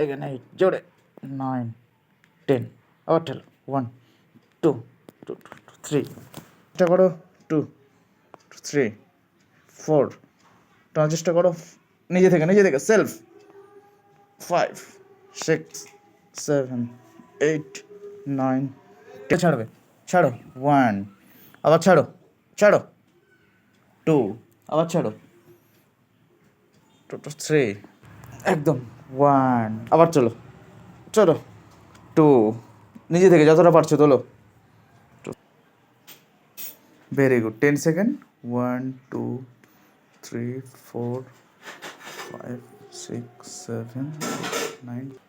এখানে 8 জোরে 9 10 আবার ঠেলো 1 2 2 3 চেষ্টা করো 2 3 4 টানার চেষ্টা করো নিজে থেকে সেলফ 5 6 7 8 9 ছাড়বে ছাড়ো 1 আবার ছাড়ো 2 আবার ছাড়ো 3 একদম 1 আবার চলো 2 নিজে থেকে যতটা পারছো তোলো ভেরি গুড 10 সেকেন্ড 1 2 3 4 5 6 7 9